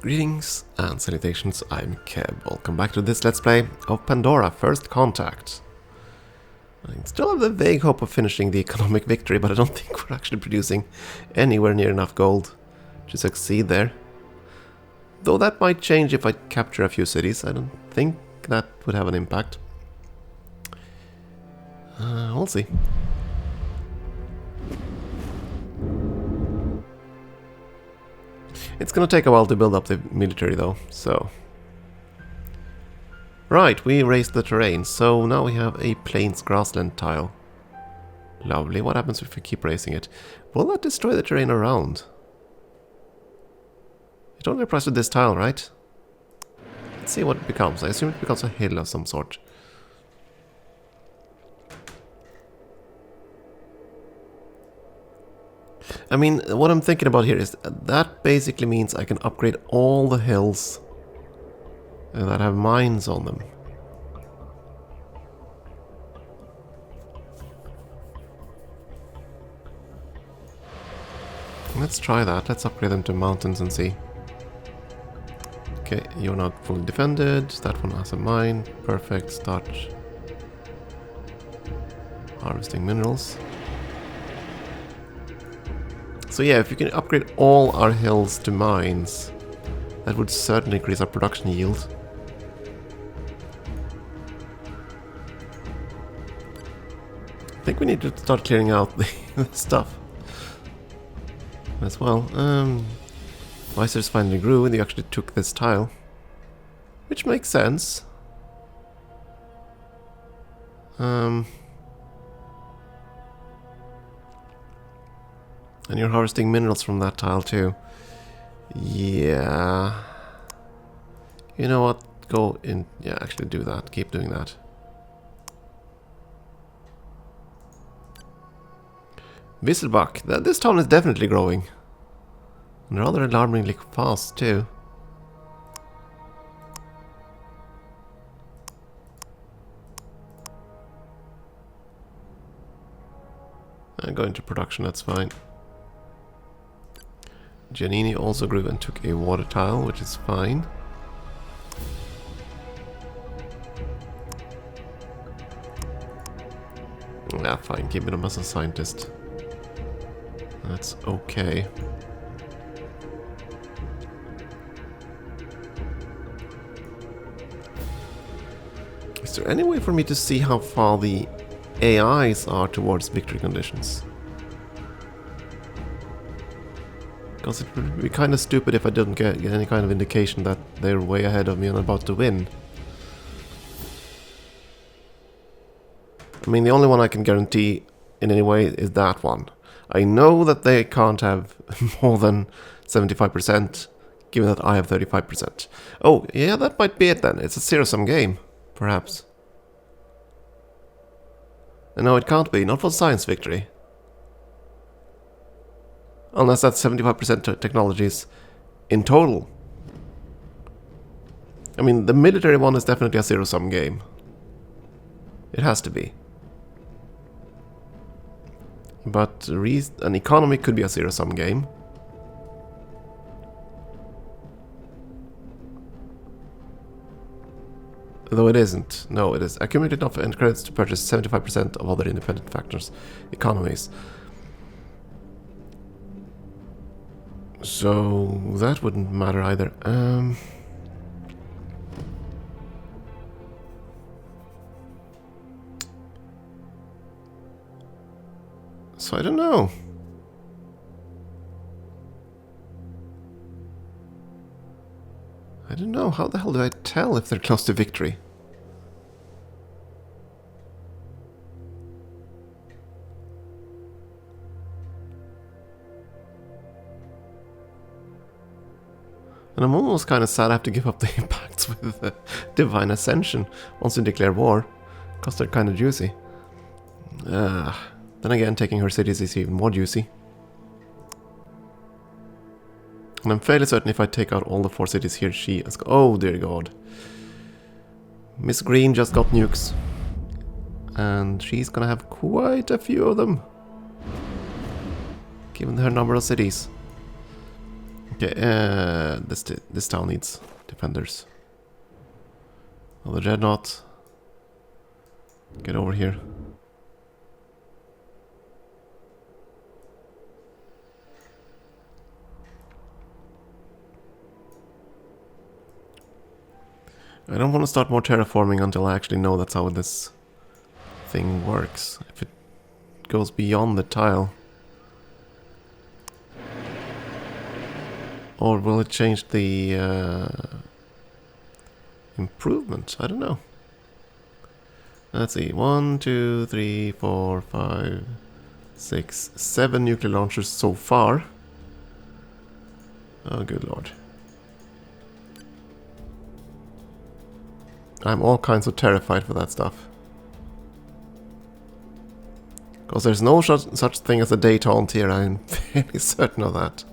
Greetings and salutations, I'm Keb. Welcome back to this Let's Play of Pandora First Contact. I still have the vague hope of finishing the economic victory, but I don't think we're actually producing anywhere near enough gold to succeed there. Though that might change if I capture a few cities. I don't think that would have an impact. We'll see. It's gonna take a while to build up the military though, so... Right, we raised the terrain, so now we have a plains grassland tile. Lovely, what happens if we keep raising it? Will that destroy the terrain around? It only applies to this tile, right? Let's see what it becomes. I assume it becomes a hill of some sort. I mean, what I'm thinking about here is that basically means I can upgrade all the hills that have mines on them. Let's try that. Let's upgrade them to mountains and see. Okay, you're not fully defended. That one has a mine. Perfect. Start harvesting minerals. So yeah, if you can upgrade all our hills to mines, that would certainly increase our production yield. I think we need to start clearing out the stuff as well. Viceroy's finally grew and you actually took this tile, which makes sense. And you're harvesting minerals from that tile too. Yeah. You know what? Go in. Yeah, actually do that. Keep doing that. Visselbach. This town is definitely growing. And rather alarmingly fast too. Go into production, that's fine. Giannini also grew and took a water tile, which is fine. Yeah, fine, keep him as a scientist. That's okay. Is there any way for me to see how far the AIs are towards victory conditions? Because it would be kind of stupid if I didn't get any kind of indication that they're way ahead of me and about to win. I mean, the only one I can guarantee in any way is that one. I know that they can't have more than 75%, given that I have 35%. Oh, yeah, that might be it then. It's a zero-sum game, perhaps. No, it can't be. Not for science victory. Unless that's 75% technologies in total. I mean, the military one is definitely a zero-sum game. It has to be. But an economy could be a zero-sum game. Though it isn't. No, it is. Accumulated enough end credits to purchase 75% of other independent factors' economies. So that wouldn't matter either. So I don't know. I don't know. How the hell do I tell if they're close to victory? And I'm almost kind of sad I have to give up the impacts with Divine Ascension once you declare war, because they're kind of juicy. Then again, taking her cities is even more juicy. And I'm fairly certain if I take out all the 4 cities here, she has got... Oh, dear God. Miss Green just got nukes. And she's gonna have quite a few of them, given her number of cities. Okay, this town needs defenders. Oh, the dreadnought. Get over here. I don't want to start more terraforming until I actually know that's how this thing works. If it goes beyond the tile. Or will it change the improvement? I don't know. Let's see. 1, 2, 3, 4, 5, 6, 7 nuclear launchers so far. Oh, good lord. I'm all kinds of terrified for that stuff. Because there's no such thing as a detente here, I'm fairly certain of that.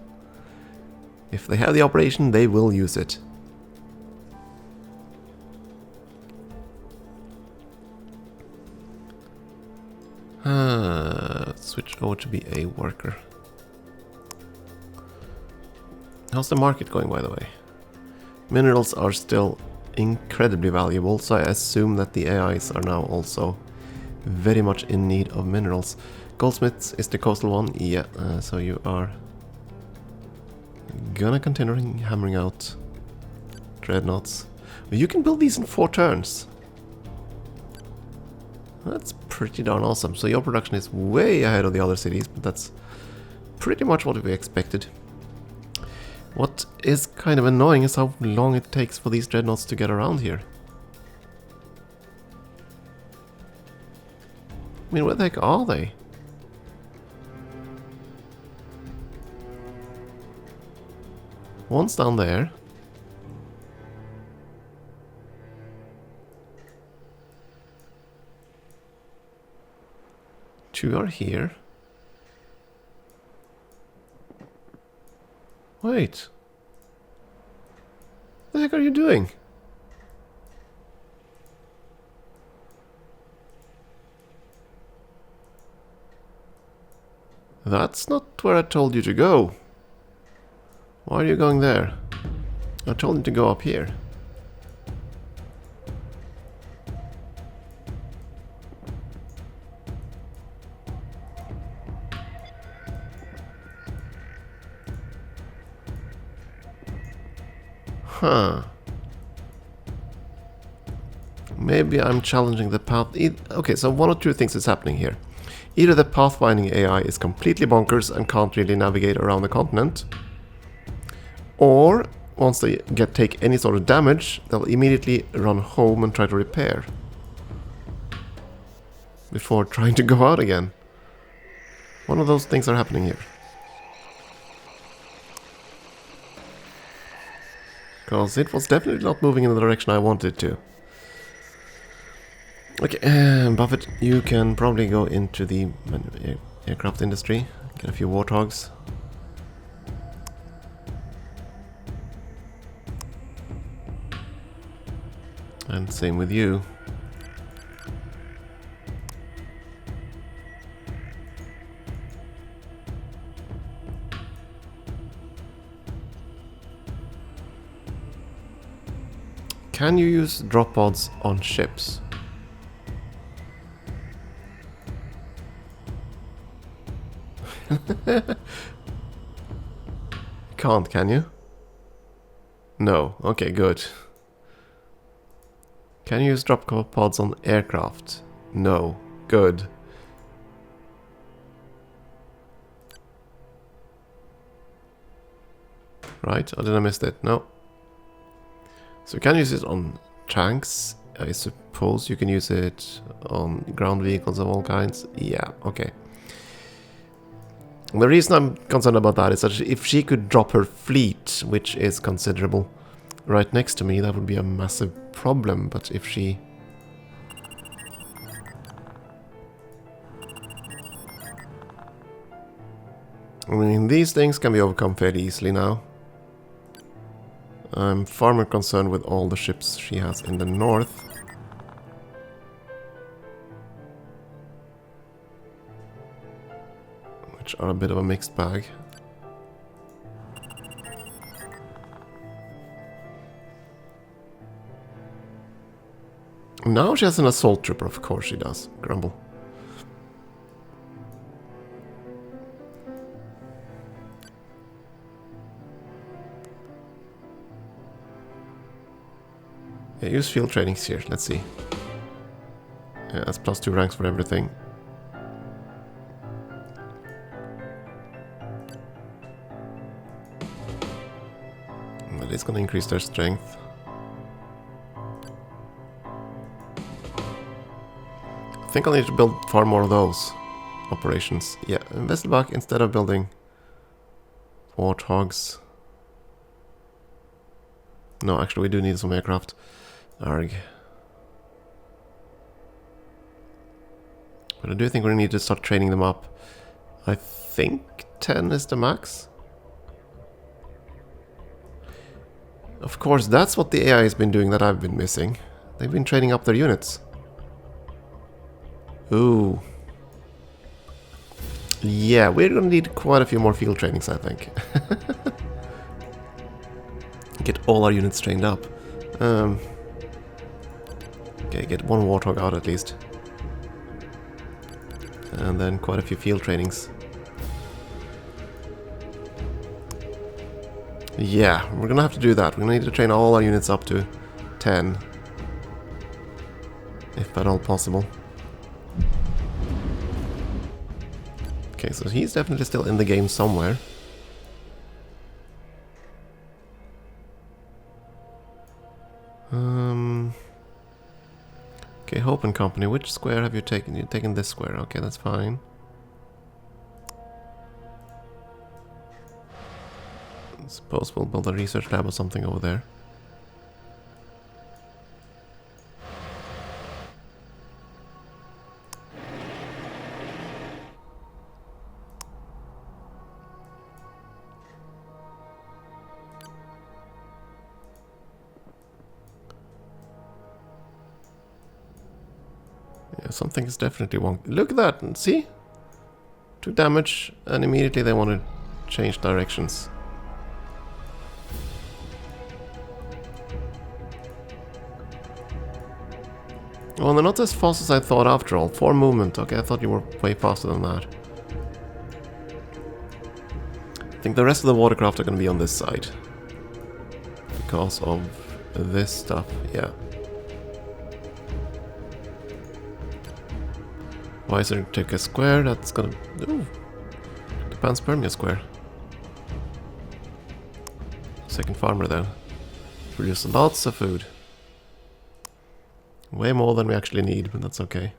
If they have the operation, they will use it. Switch over to be a worker. How's the market going, by the way? Minerals are still incredibly valuable, so I assume that the AIs are now also very much in need of minerals. Goldsmiths is the coastal one, yeah, so you are gonna continue hammering out dreadnoughts. You can build these in 4 turns. That's pretty darn awesome. So your production is way ahead of the other cities, but that's pretty much what we expected. What is kind of annoying is how long it takes for these dreadnoughts to get around here. I mean, where the heck are they? One's down there. Two are here. Wait. What the heck are you doing? That's not where I told you to go. Why are you going there? I told you to go up here. Huh. Maybe I'm challenging the path. Okay, so one or two things is happening here. Either the pathfinding AI is completely bonkers and can't really navigate around the continent, or once they take any sort of damage, they'll immediately run home and try to repair before trying to go out again. One of those things are happening here. Because it was definitely not moving in the direction I wanted to. Okay, Buffett, you can probably go into the aircraft industry, get a few warthogs. And same with you. Can you use drop pods on ships? Can't, can you? No. Okay, good. Can you use drop pods on aircraft? No. Good. Right? Or did I miss it? No. So you can use it on tanks. I suppose you can use it on ground vehicles of all kinds. Yeah, okay. The reason I'm concerned about that is that if she could drop her fleet, which is considerable, right next to me, that would be a massive problem. But if she... I mean, these things can be overcome fairly easily now. I'm far more concerned with all the ships she has in the north. Which are a bit of a mixed bag. Now she has an assault trooper, of course she does. Grumble. Yeah, use field trainings here, let's see. Yeah, that's +2 ranks for everything. But it's gonna increase their strength. I think I'll need to build far more of those operations. Yeah, Vesselbach instead of building warthogs. No, actually we do need some aircraft. Arg. But I do think we need to start training them up. I think 10 is the max. Of course, that's what the AI has been doing that I've been missing. They've been training up their units. Ooh. Yeah, we're gonna need quite a few more field trainings, I think. Get all our units trained up. Okay, get one warthog out at least. And then quite a few field trainings. Yeah, we're gonna have to do that. We're gonna need to train all our units up to 10. If at all possible. Okay, so he's definitely still in the game somewhere. Okay, Hope and Company, which square have you taken? You've taken this square, okay, that's fine. I suppose we'll build a research lab or something over there. Yeah, something is definitely wrong. Look at that, and see? Took damage, and immediately they want to change directions. Well, they're not as fast as I thought after all. 4 movement, okay, I thought you were way faster than that. I think the rest of the watercraft are going to be on this side. Because of this stuff, yeah. Wiser take a square, that's gonna... Ooh, the panspermia square. Second farmer then. Produce lots of food. Way more than we actually need, but that's okay.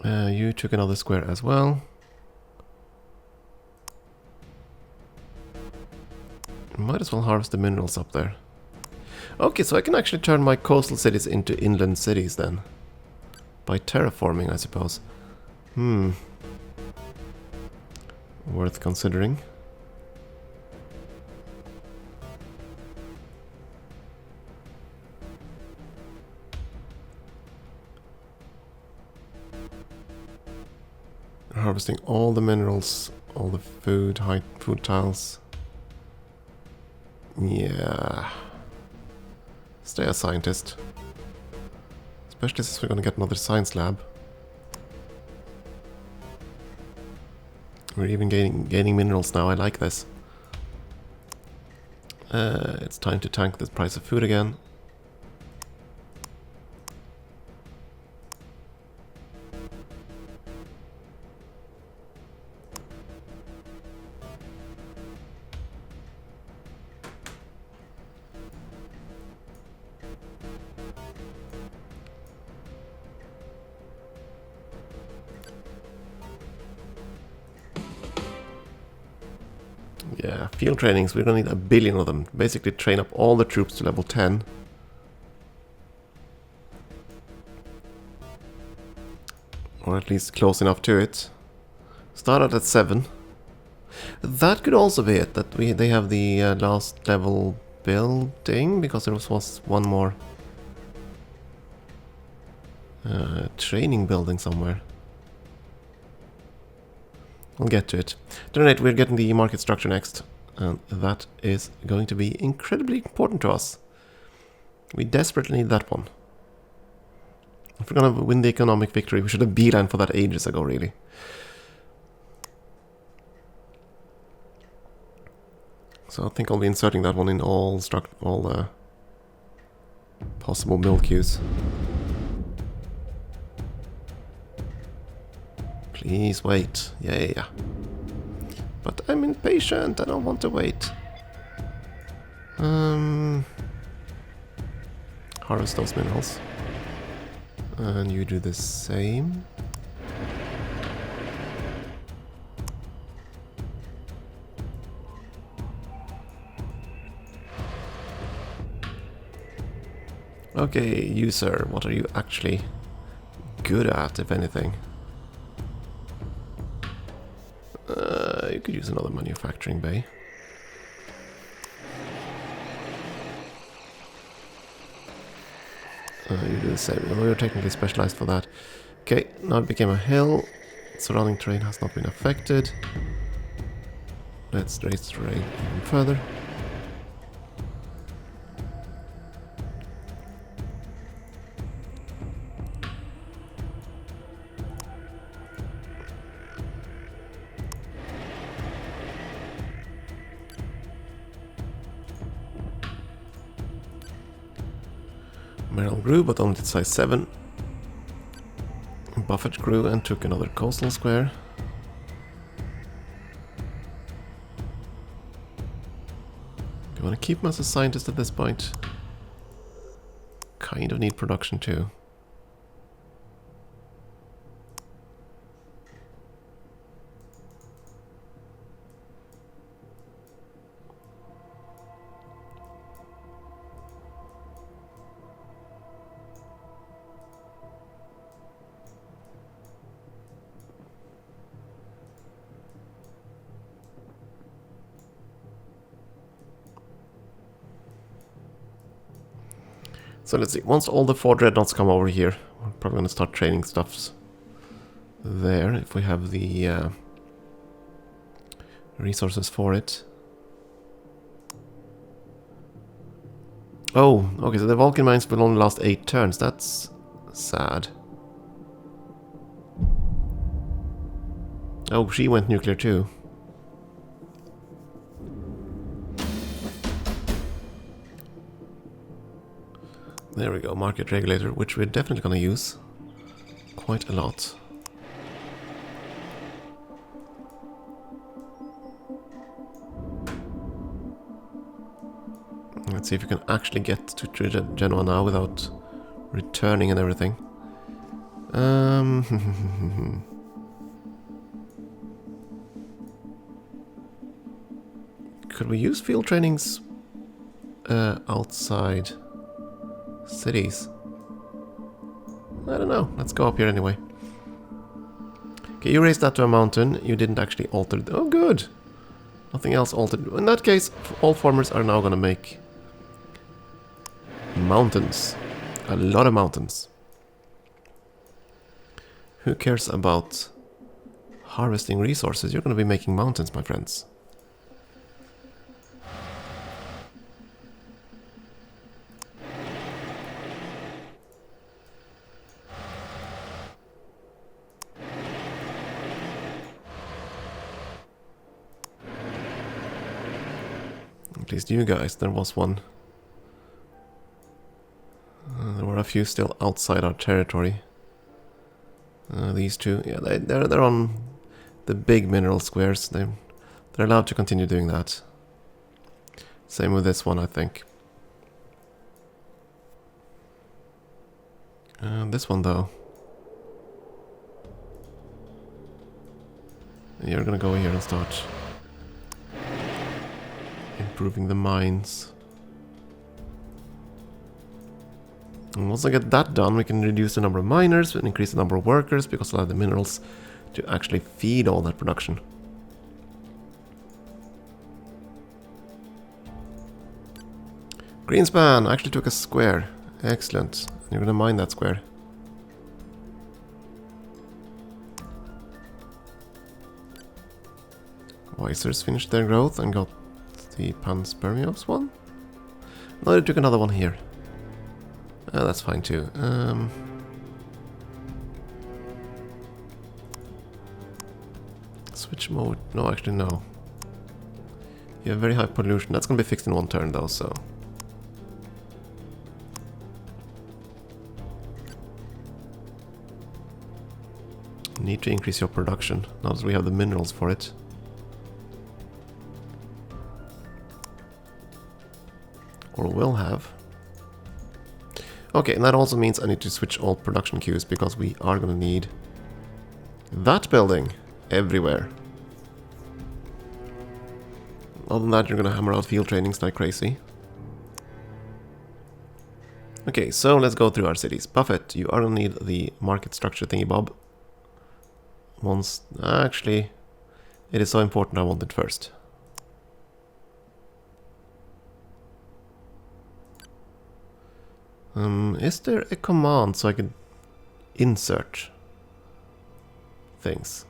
You took another square as well. Might as well harvest the minerals up there. Okay, so I can actually turn my coastal cities into inland cities then. By terraforming, I suppose. Worth considering. Harvesting all the minerals, all the food, high food tiles. Yeah. Stay a scientist. Especially since we're gonna get another science lab. We're even gaining minerals now, I like this. It's time to tank the price of food again. Yeah, field trainings, we're gonna need 1 billion of them. Basically train up all the troops to level 10. Or at least close enough to it. Start out at 7. That could also be it, that they have the last level building, because there was one more training building somewhere. We'll get to it. At any rate, we're getting the market structure next, and that is going to be incredibly important to us. We desperately need that one. If we're gonna win the economic victory, we should have beeline for that ages ago, really. So I think I'll be inserting that one in all possible build queues. Please wait. Yeah. But I'm impatient. I don't want to wait. Harvest those minerals. And you do the same. Okay, you sir, what are you actually good at, if anything? You could use another manufacturing bay. You do the same. Well, you're technically specialized for that. Okay, now it became a hill. Surrounding terrain has not been affected. Let's raise the terrain even further. Merrill grew, but only to size 7. Buffett grew and took another coastal square. Do you want to keep him as a scientist at this point? Kind of need production too. So let's see, once all the 4 dreadnoughts come over here, we're probably going to start training stuffs there, if we have the resources for it. Oh, okay, so the Vulcan mines will only last 8 turns, that's sad. Oh, she went nuclear too. There we go, market regulator, which we're definitely going to use quite a lot. Let's see if we can actually get to Genoa now without returning and everything. Could we use field trainings outside cities? I don't know. Let's go up here anyway. Okay, you raised that to a mountain. You didn't actually alter it. Oh, good. Nothing else altered. In that case, all farmers are now going to make mountains. A lot of mountains. Who cares about harvesting resources? You're going to be making mountains, my friends. At least you guys, there was one. There were a few still outside our territory. These two, yeah, they're on the big mineral squares. They're allowed to continue doing that. Same with this one, I think. This one, though. You're gonna go here and start improving the mines. And once I get that done, we can reduce the number of miners and increase the number of workers because I'll have the minerals to actually feed all that production. Greenspan actually took a square. Excellent. You're gonna mine that square. Wisers finished their growth and got the Panspermios one. No, they took another one here. That's fine too. Switch mode. No, actually, no. You have very high pollution. That's gonna be fixed in one turn, though, so. Need to increase your production now that we have the minerals for it. Or will have. Okay, and that also means I need to switch all production queues because we are gonna need that building everywhere. Other than that, you're gonna hammer out field trainings like crazy. Okay, so let's go through our cities. Buffett, you are gonna need the market structure thingy bob. Once, actually, it is so important I want it first. Is there a command so I can insert things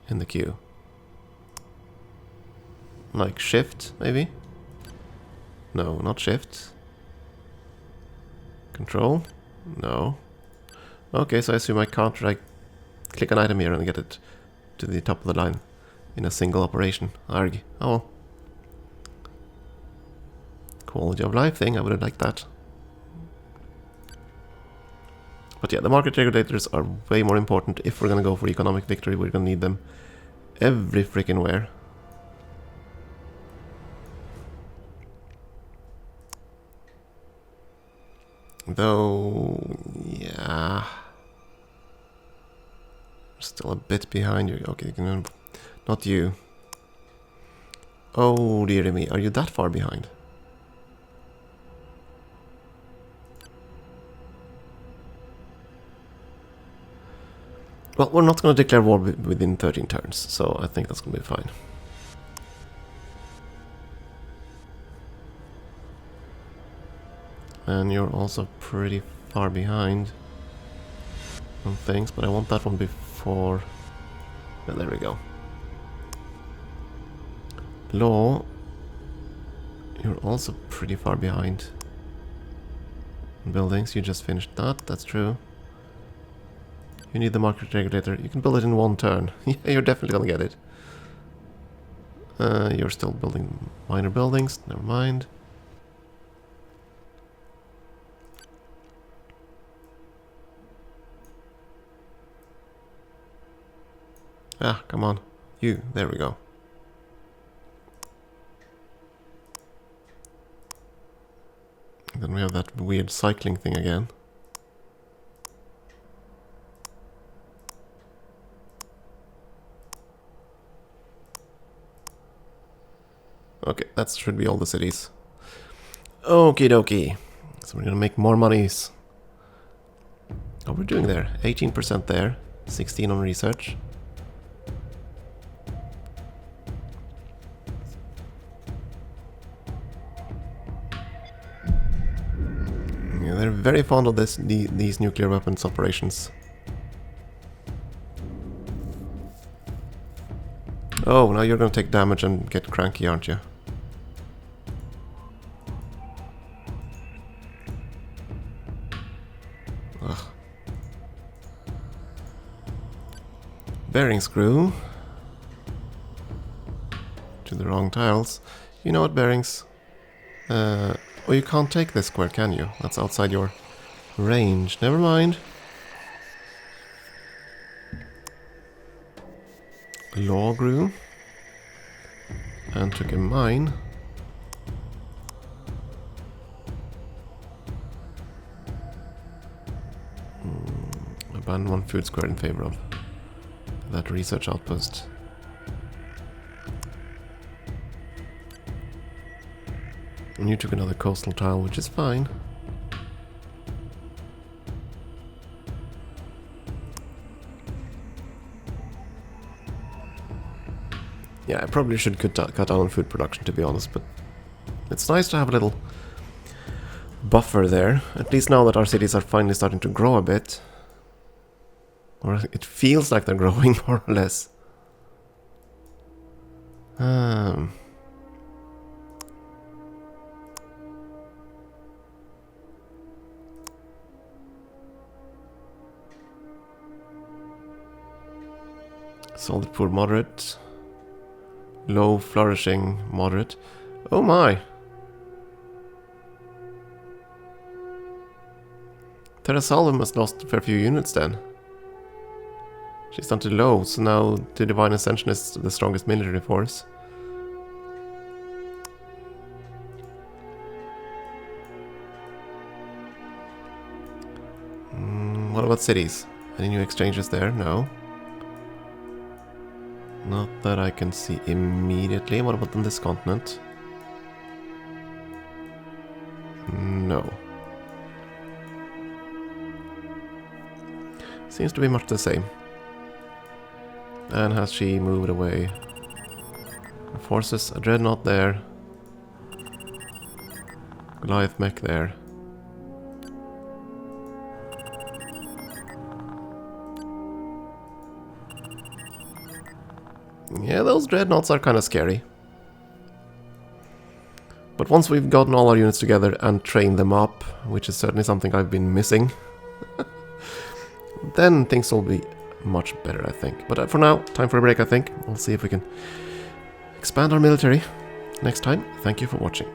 in the queue? Like shift, maybe? No, not shift. Control? No. Okay, so I assume I can't like click an item here and get it to the top of the line in a single operation. Arg. Oh well. Quality of life thing, I would have liked that. But yeah, the market regulators are way more important. If we're gonna go for economic victory, we're gonna need them every freaking where. Though, yeah, still a bit behind you. Okay, you can, not you. Oh dear me, are you that far behind? Well, we're not going to declare war within 13 turns, so I think that's going to be fine. And you're also pretty far behind on things, but I want that one before... Yeah, there we go. Law, you're also pretty far behind. Buildings, you just finished that, that's true. You need the market regulator. You can build it in one turn. Yeah, you're definitely gonna get it. You're still building minor buildings. Never mind. Ah, come on. You. There we go. And then we have that weird cycling thing again. Okay, that should be all the cities. Okie dokie. So we're gonna make more monies. How are we doing there? 18% there, 16 on research. Yeah, they're very fond of these nuclear weapons operations. Oh, now you're gonna take damage and get cranky, aren't you? Ugh. Bearing screw. To the wrong tiles. You know what, bearings? Oh, you can't take this square, can you? That's outside your range. Never mind. Law grew. And took a mine. Abandon one food square in favor of that research outpost. And you took another coastal tile, which is fine. Yeah, I probably should cut down on food production, to be honest, but it's nice to have a little buffer there. At least now that our cities are finally starting to grow a bit. Or it feels like they're growing, more or less. Solid poor moderate. Low flourishing moderate. Oh my! Terra Salvum has lost a fair few units then. She's down to low, so now the Divine Ascension is the strongest military force. What about cities? Any new exchanges there? No. Not that I can see immediately. What about on this continent? No. Seems to be much the same. And has she moved away? Forces, a dreadnought there. Goliath mech there. Yeah, those dreadnoughts are kind of scary. But once we've gotten all our units together and trained them up, which is certainly something I've been missing, then things will be much better, I think. But for now, time for a break, I think. We'll see if we can expand our military next time. Thank you for watching.